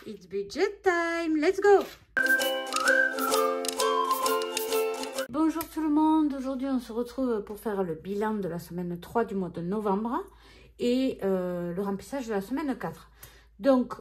It's budget time, let's go! Bonjour tout le monde, aujourd'hui on se retrouve pour faire le bilan de la semaine 3 du mois de novembre et le remplissage de la semaine 4. Donc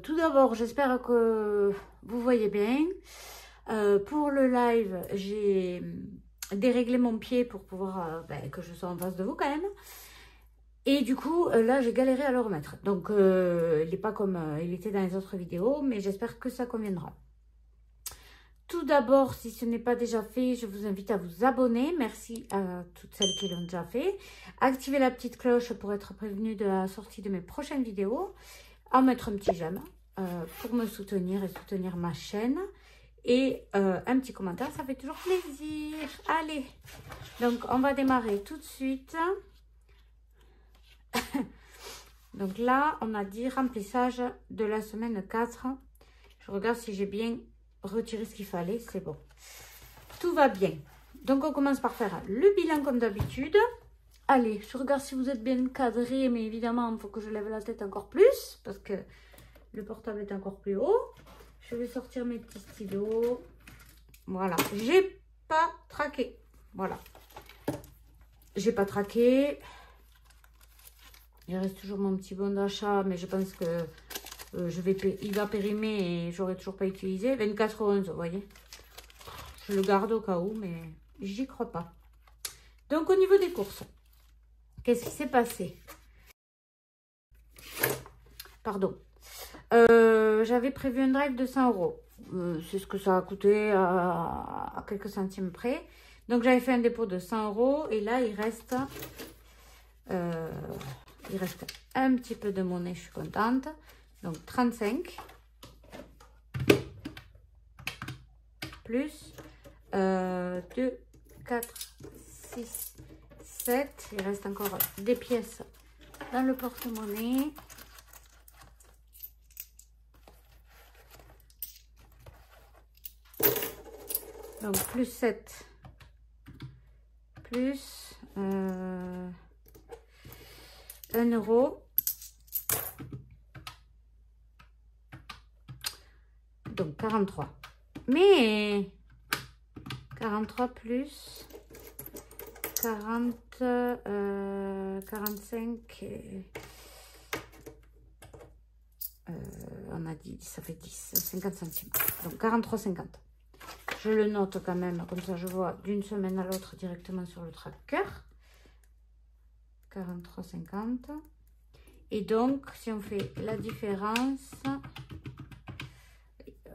tout d'abord j'espère que vous voyez bien. Pour le live j'ai déréglé mon pied pour pouvoir que je sois en face de vous quand même. Et du coup, là, j'ai galéré à le remettre. Donc, il n'est pas comme il était dans les autres vidéos, mais j'espère que ça conviendra. Tout d'abord, si ce n'est pas déjà fait, je vous invite à vous abonner. Merci à toutes celles qui l'ont déjà fait. Activez la petite cloche pour être prévenu de la sortie de mes prochaines vidéos. À mettre un petit j'aime pour me soutenir et soutenir ma chaîne. Et un petit commentaire, ça fait toujours plaisir. Allez, donc on va démarrer tout de suite. Donc là, on a dit remplissage de la semaine 4. Je regarde si j'ai bien retiré ce qu'il fallait. C'est bon. Tout va bien. Donc, on commence par faire le bilan comme d'habitude. Allez, je regarde si vous êtes bien cadré. Mais évidemment, il faut que je lève la tête encore plus. Parce que le portable est encore plus haut. Je vais sortir mes petits stylos. Voilà. J'ai pas traqué. Voilà. J'ai pas traqué. Il reste toujours mon petit bon d'achat, mais je pense que il va périmer et j'aurais toujours pas utilisé. 24,11 €, vous voyez. Je le garde au cas où, mais j'y crois pas. Donc, au niveau des courses, qu'est-ce qui s'est passé? Pardon. J'avais prévu un drive de 100 €. C'est ce que ça a coûté à quelques centimes près. Donc, j'avais fait un dépôt de 100 € et là, il reste un petit peu de monnaie, je suis contente. Donc 35 plus 2, 4, 6, 7. Il reste encore des pièces dans le porte-monnaie. Donc plus 7 plus 1 €. Donc 43. Mais 43 plus 40, 45. On a dit, ça fait 10, 50 centimes. Donc 43,50. Je le note quand même, comme ça je vois d'une semaine à l'autre directement sur le tracker. 43,50. Et donc, si on fait la différence,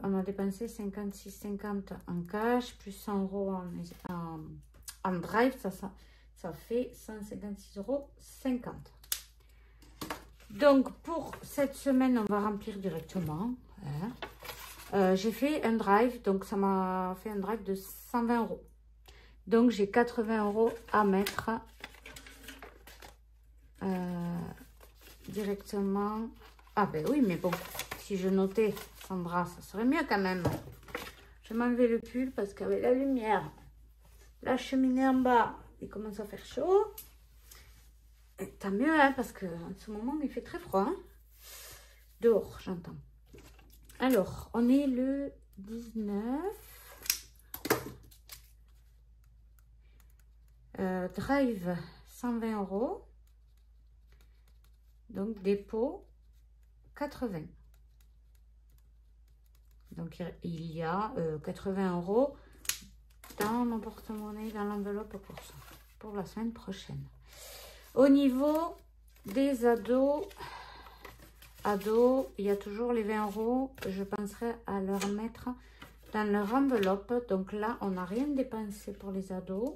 on a dépensé 56,50 en cash, plus 100 € en drive, ça fait 156,50 €. Donc, pour cette semaine, on va remplir directement. Hein. J'ai fait un drive, donc ça m'a fait un drive de 120 €. Donc, j'ai 80 € à mettre directement. Ah ben oui, mais bon, si je notais Sandra, ça serait mieux quand même. Je vais m'enlever le pull parce qu'avec la lumière, la cheminée en bas, il commence à faire chaud. Et tant mieux, hein, parce qu'en ce moment, il fait très froid. Hein. Dehors, j'entends. Alors, on est le 19. Drive, 120 €. Donc, dépôt, 80. Donc, il y a 80 € dans mon porte-monnaie, dans l'enveloppe pour la semaine prochaine. Au niveau des ados, il y a toujours les 20 €. Je penserai à leur mettre dans leur enveloppe. Donc là, on n'a rien dépensé pour les ados.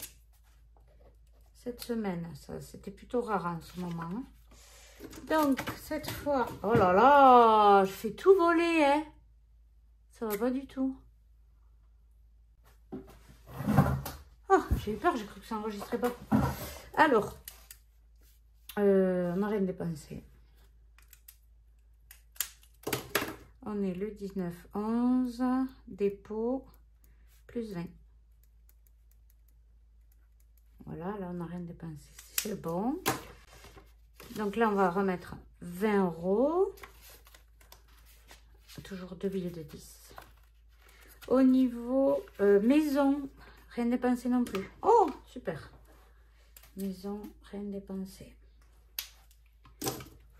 Cette semaine, ça c'était plutôt rare en ce moment. Donc, cette fois... Oh là là, je fais tout voler, hein. Ça va pas du tout. Oh, j'ai eu peur, j'ai cru que ça n'enregistrait pas. Alors, on n'a rien dépensé. On est le 19/11, dépôt, plus 20. Voilà, là, on n'a rien dépensé. C'est bon. Donc là, on va remettre 20 €. toujours 2 billets de 10. Au niveau maison, rien dépensé non plus. Oh, super. Maison, rien dépensé.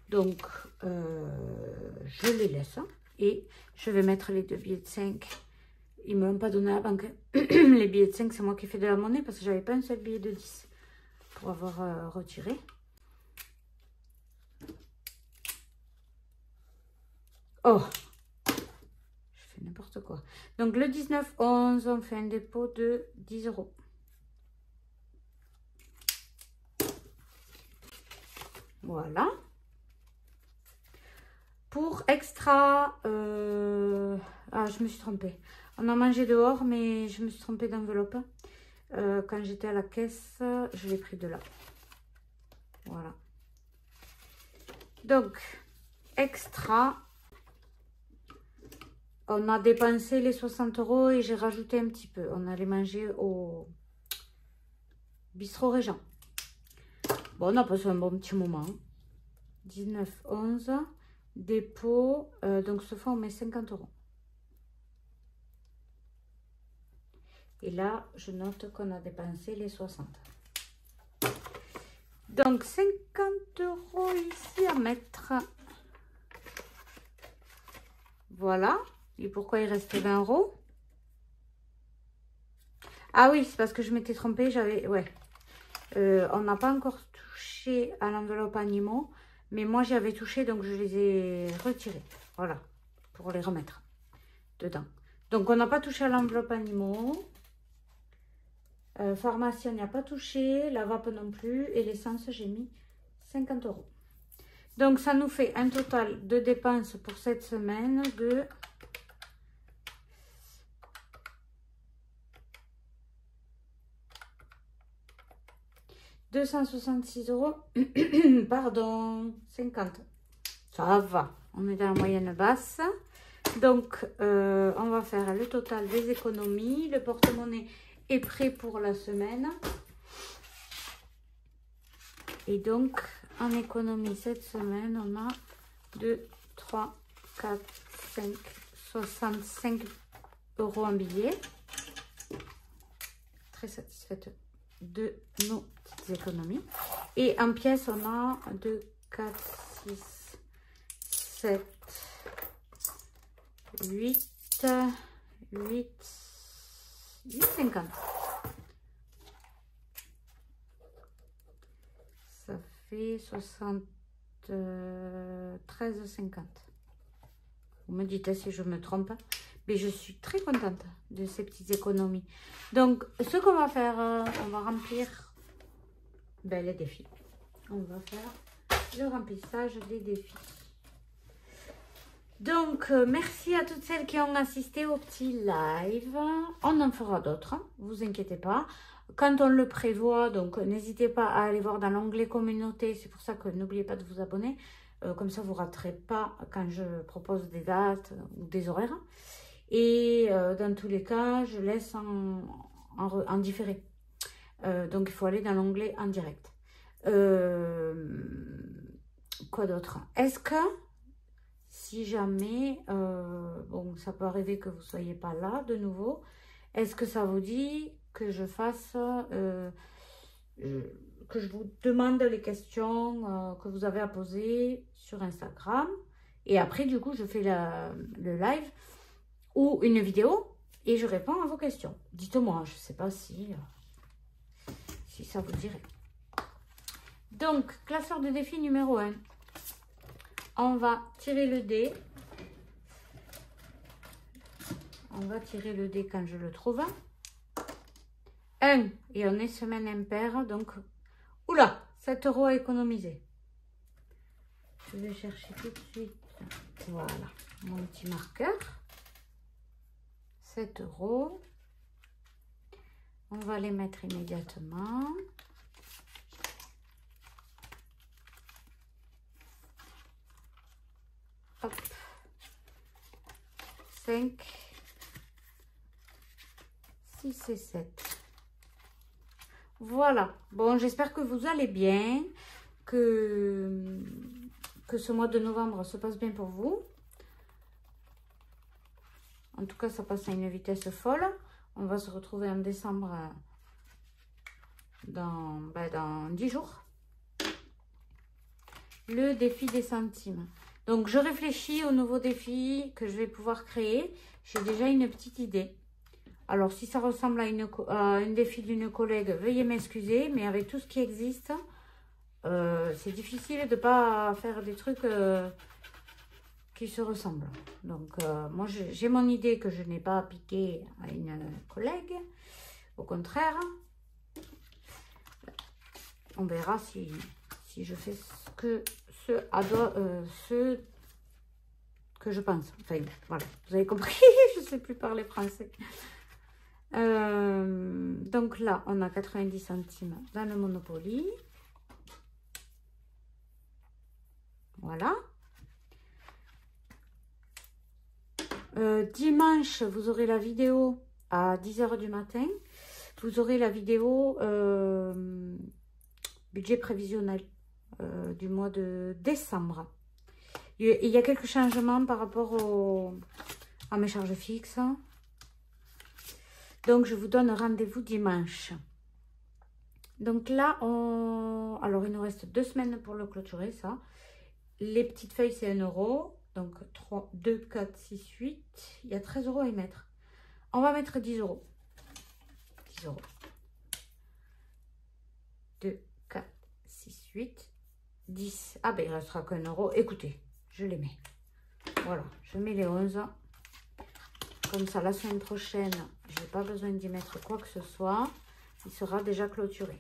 Donc, je les laisse. Et je vais mettre les 2 billets de 5. Ils ne m'ont pas donné à la banque. Les billets de 5, c'est moi qui fais de la monnaie parce que j'avais pas un seul billet de 10 pour avoir retiré. Oh, je fais n'importe quoi. Donc, le 19-11, on fait un dépôt de 10 €. Voilà. Pour extra, ah, je me suis trompée. On a mangé dehors, mais je me suis trompée d'enveloppe. Quand j'étais à la caisse, je l'ai pris de là. Voilà. Donc, extra. On a dépensé les 60 € et j'ai rajouté un petit peu. On allait manger au bistrot Régent. Bon, on a passé un bon petit moment. 19-11. Dépôt. Donc, ce fois, on met 50 €. Et là, je note qu'on a dépensé les 60. Donc, 50 € ici à mettre. Voilà. Et pourquoi il restait 20 €? Ah oui, c'est parce que je m'étais trompée. J'avais... Ouais. On n'a pas encore touché à l'enveloppe animaux. Mais moi, j'y avais touché, donc je les ai retirés. Voilà. Pour les remettre dedans. Donc, on n'a pas touché à l'enveloppe animaux. Pharmacie, on n'y a pas touché. La vape non plus. Et l'essence, j'ai mis 50 €. Donc, ça nous fait un total de dépenses pour cette semaine de... €266. Pardon, 50. Ça va. On est dans la moyenne basse. Donc, on va faire le total des économies. Le porte-monnaie est prêt pour la semaine. Et donc, en économie cette semaine, on a 2, 3, 4, 5, 65 € en billets. Très satisfaite de nos petites économies. Et en pièces, on a 2, 4, 6, 7, 8, 50. Ça fait 73,50. Vous me dites si je me trompe. Mais je suis très contente de ces petites économies. Donc, ce qu'on va faire, on va remplir les défis. On va faire le remplissage des défis. Donc, merci à toutes celles qui ont assisté au petit live. On en fera d'autres, hein, vous inquiétez pas. Quand on le prévoit, donc n'hésitez pas à aller voir dans l'onglet communauté. C'est pour ça que n'oubliez pas de vous abonner. Comme ça, vous ne raterez pas quand je propose des dates ou des horaires. Et dans tous les cas, je laisse en différé. Donc, il faut aller dans l'onglet en direct. Quoi d'autre? Est-ce que, si jamais, bon, ça peut arriver que vous ne soyez pas là de nouveau, est-ce que ça vous dit que je fasse, que je vous demande les questions que vous avez à poser sur Instagram? Et après, du coup, je fais le live ou une vidéo et je réponds à vos questions. Dites-moi, je ne sais pas si ça vous dirait. Donc, classeur de défi numéro 1. On va tirer le dé. On va tirer le dé quand je le trouve. 1. Et on est semaine impaire. Donc, oula, 7 € à économiser. Je vais chercher tout de suite. Voilà, mon petit marqueur. 7 €. On va les mettre immédiatement. Hop. 5, 6 et 7. Voilà. Bon, j'espère que vous allez bien, que ce mois de novembre se passe bien pour vous. En tout cas, ça passe à une vitesse folle. On va se retrouver en décembre dans 10 jours. Le défi des centimes. Donc, je réfléchis au nouveau défi que je vais pouvoir créer. J'ai déjà une petite idée. Alors, si ça ressemble à un défi d'une collègue, veuillez m'excuser. Mais avec tout ce qui existe, c'est difficile de ne pas faire des trucs qui se ressemblent. Donc, moi, j'ai mon idée que je n'ai pas appliquée à une collègue. Au contraire, on verra si je fais ce que je pense. Enfin, voilà, vous avez compris, je ne sais plus parler français. Donc là, on a 90 centimes dans le Monopoly. Voilà. Dimanche, vous aurez la vidéo à 10 h du matin. Vous aurez la vidéo budget prévisionnel du mois de décembre. Il y a quelques changements par rapport à mes charges fixes. Donc, je vous donne rendez-vous dimanche. Donc là, alors il nous reste 2 semaines pour le clôturer, ça. Les petites feuilles, c'est 1 €. Donc, 3, 2, 4, 6, 8. Il y a 13 € à y mettre. On va mettre 10 €. 10 €. 2, 4, 6, 8, 10. Ah ben, il ne restera qu'1 €. Écoutez, je les mets. Voilà, je mets les 11. Comme ça, la semaine prochaine, je n'ai pas besoin d'y mettre quoi que ce soit. Il sera déjà clôturé.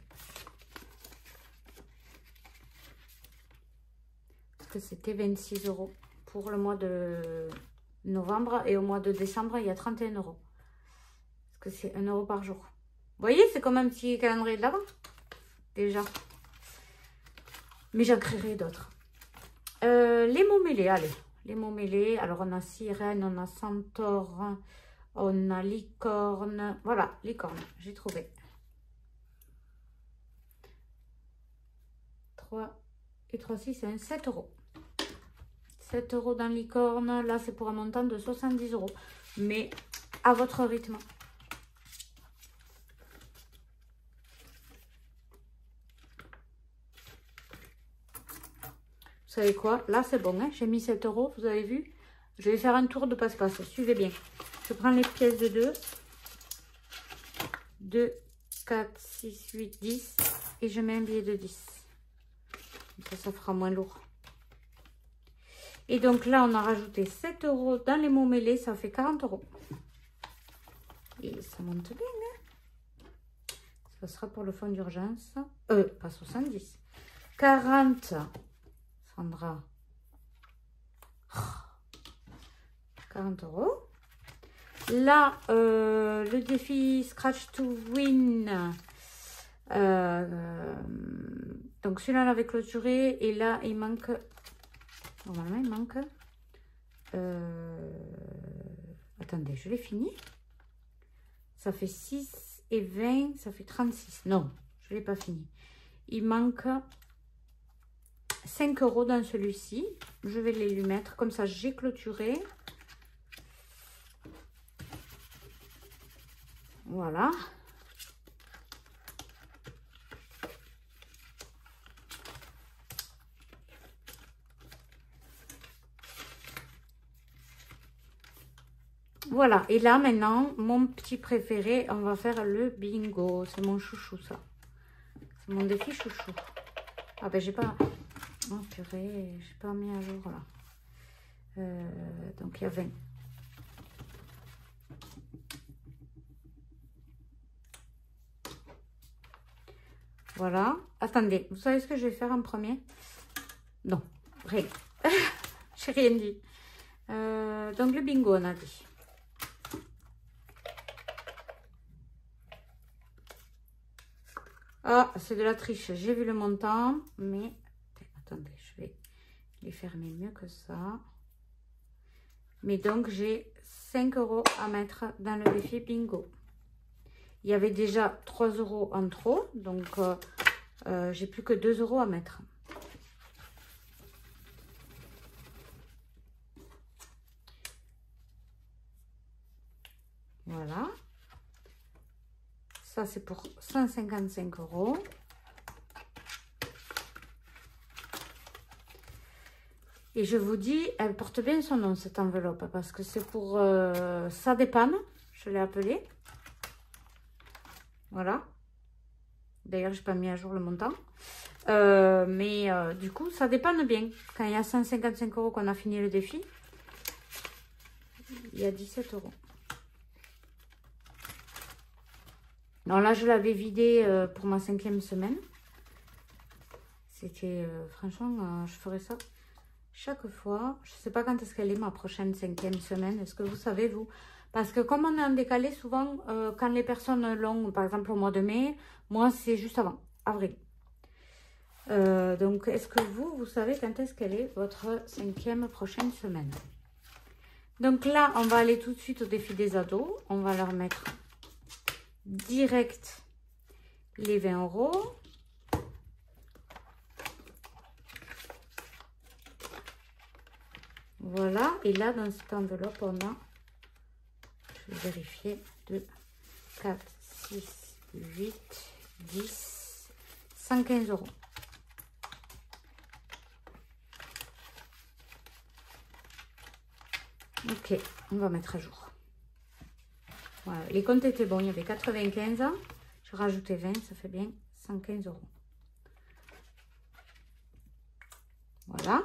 Parce que c'était 26 € pour le mois de novembre. Et au mois de décembre, il y a 31 €. Parce que c'est 1 € par jour. Vous voyez, c'est comme un petit calendrier de l'Avent. Déjà. Mais j'en créerai d'autres. Les mots mêlés, allez. Les mots mêlés. Alors, on a sirène, on a centaure, on a licorne. Voilà, licorne, j'ai trouvé. 3 et 3, 6, c'est un 7 €. 7 € dans licorne. Là, c'est pour un montant de 70 €. Mais à votre rythme. Vous savez quoi? Là, c'est bon. Hein, j'ai mis 7 €. Vous avez vu? Je vais faire un tour de passe-passe. Suivez bien. Je prends les pièces de 2. 2, 4, 6, 8, 10. Et je mets un billet de 10. Ça fera moins lourd. Et donc là, on a rajouté 7 € dans les mots mêlés. Ça fait 40 €. Et ça monte bien. Hein, ça sera pour le fonds d'urgence. Pas 70. 40. Sandra. 40 €. Là, le défi Scratch to Win. Donc, celui-là, on l'avait clôturé. Et là, il manque... Normalement, il manque... Attendez, je l'ai fini. Ça fait 6 et 20. Ça fait 36. Non, je ne l'ai pas fini. Il manque 5 € dans celui-ci. Je vais les lui mettre. Comme ça, j'ai clôturé. Voilà. Voilà. Et là, maintenant, mon petit préféré, on va faire le bingo. C'est mon chouchou, ça. C'est mon défi chouchou. Ah ben, j'ai pas... Oh purée, j'ai pas mis à jour là. Donc il y a 20. Voilà. Attendez, vous savez ce que je vais faire en premier? Non, rien. J'ai rien dit. Donc le bingo, on a dit. Ah, c'est de la triche. J'ai vu le montant, mais... Attendez, je vais les fermer mieux que ça. Mais donc, j'ai 5 € à mettre dans le défi bingo. Il y avait déjà 3 € en trop. Donc, j'ai plus que 2 € à mettre. Voilà. Ça, c'est pour 155 €. Et je vous dis, elle porte bien son nom, cette enveloppe, parce que c'est pour ça dépanne, je l'ai appelé. Voilà. D'ailleurs, je n'ai pas mis à jour le montant. Du coup, ça dépanne bien. Quand il y a 155 € qu'on a fini le défi, il y a 17 €. Non, là, je l'avais vidé pour ma 5e semaine. C'était, franchement, je ferai ça chaque fois. Je ne sais pas quand est-ce qu'elle est ma prochaine 5e semaine. Est-ce que vous savez, vous? Parce que comme on est en décalé, souvent, quand les personnes l'ont, par exemple au mois de mai, moi, c'est juste avant, avril. Donc, est-ce que vous savez quand est-ce qu'elle est votre 5e prochaine semaine? Donc là, on va aller tout de suite au défi des ados. On va leur mettre direct les 20 €. Voilà. Et là, dans cette enveloppe, on a, je vais vérifier, 2, 4, 6, 8, 10, 115 €. Ok, on va mettre à jour. Voilà, les comptes étaient bons, il y avait 95 ans. Je rajoutais 20, ça fait bien 115 €. Voilà.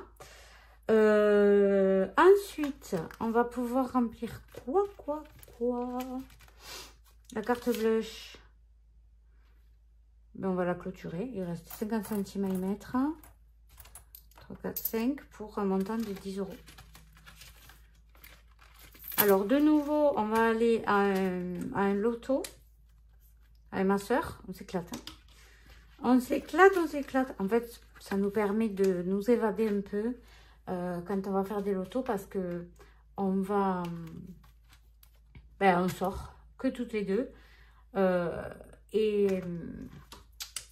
Ensuite, on va pouvoir remplir quoi? La carte blush. Ben, on va la clôturer. Il reste 50 centimes à y mettre. 3, 4, 5 pour un montant de 10 €. Alors, de nouveau, on va aller à un loto avec ma soeur. On s'éclate. Hein. On s'éclate. En fait, ça nous permet de nous évader un peu quand on va faire des lotos parce que on va... on sort que toutes les deux.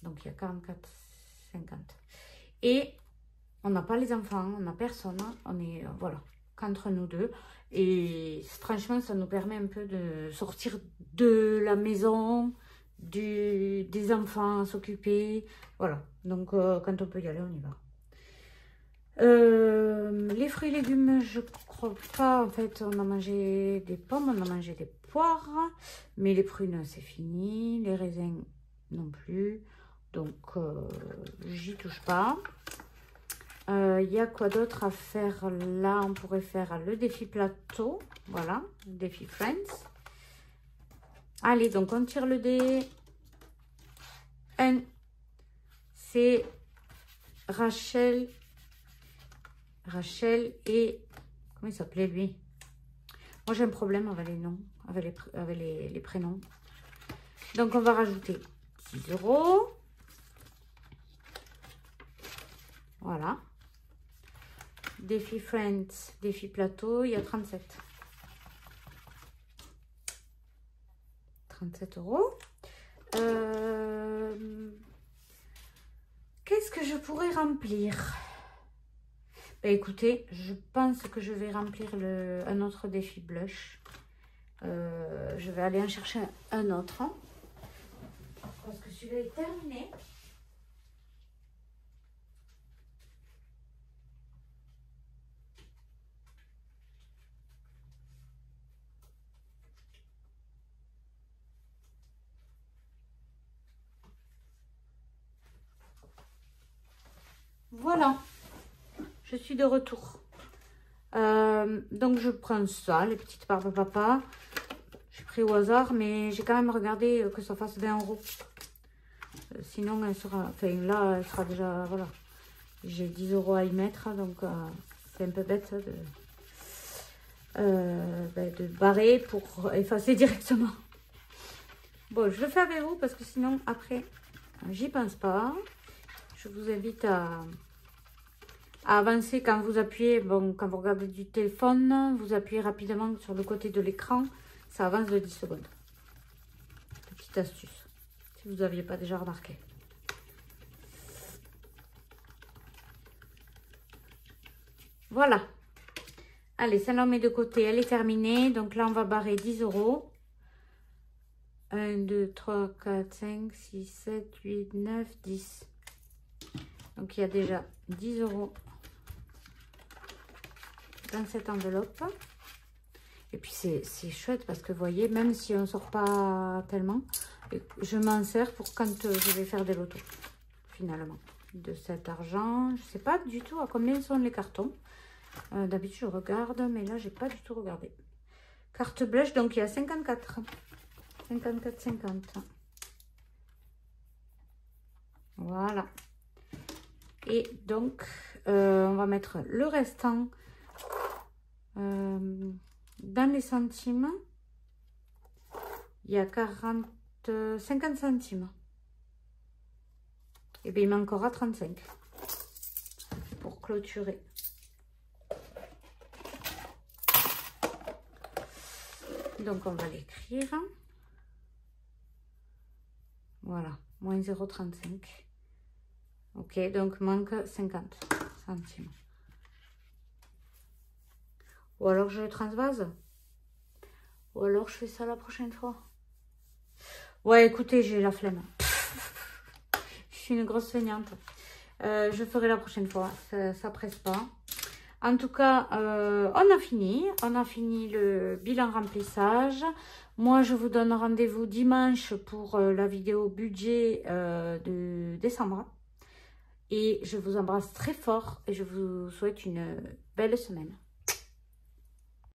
Donc, il y a 44, 50. Et on n'a pas les enfants, on n'a personne. On est, voilà, qu'entre nous deux. Et franchement, ça nous permet un peu de sortir de la maison, des enfants à s'occuper. Voilà, donc quand on peut y aller, on y va. Les fruits et légumes, je crois pas. En fait, on a mangé des pommes, on a mangé des poires. Mais les prunes, c'est fini. Les raisins, non plus. Donc, j'y touche pas. Il y a quoi d'autre à faire là? On pourrait faire le défi plateau. Voilà, le défi Friends. Allez, donc on tire le dé. 1. C'est Rachel et... Comment il s'appelait lui? Moi j'ai un problème avec les noms, avec les prénoms. Donc on va rajouter 10 €. Voilà. Défi Friends, défi plateau, il y a 37. 37 €. Qu'est-ce que je pourrais remplir? Ben, écoutez, je pense que je vais remplir un autre défi blush. Je vais aller en chercher un autre. Hein, parce que celui-là est terminé. Voilà, je suis de retour. Donc je prends ça, les petites barbes papa. J'ai pris au hasard, mais j'ai quand même regardé que ça fasse 20 €. Sinon, elle sera... Enfin, là, elle sera déjà... Voilà. J'ai 10 € à y mettre, donc c'est un peu bête de barrer pour effacer directement. Bon, je le fais avec vous parce que sinon, après, j'y pense pas. Je vous invite à avancer quand vous appuyez, bon, quand vous regardez du téléphone, vous appuyez rapidement sur le côté de l'écran, ça avance de 10 secondes. Petite astuce, si vous n'aviez pas déjà remarqué. Voilà. Allez, celle-là on met de côté, elle est terminée. Donc là, on va barrer 10 €. 1, 2, 3, 4, 5, 6, 7, 8, 9, 10. Donc, il y a déjà 10 € dans cette enveloppe. Et puis, c'est chouette parce que, vous voyez, même si on ne sort pas tellement, je m'en sers pour quand je vais faire des lotos, finalement. De cet argent, je ne sais pas du tout à combien sont les cartons. D'habitude, je regarde, mais là, j'ai pas du tout regardé. Carte blanche, donc il y a 54. 54, 50. Voilà. Et donc, on va mettre le restant dans les centimes. Il y a 50 centimes. Et bien, il manquera 35 pour clôturer. Donc, on va l'écrire. Voilà, moins 0,35. Ok, donc manque 50 centimes. Ou alors je le transvase. Ou alors je fais ça la prochaine fois. Ouais, écoutez, j'ai la flemme. Je suis une grosse feignante. Je ferai la prochaine fois. Ça presse pas. En tout cas, on a fini. On a fini le bilan remplissage. Moi, je vous donne rendez-vous dimanche pour la vidéo budget de décembre. Et je vous embrasse très fort et je vous souhaite une belle semaine.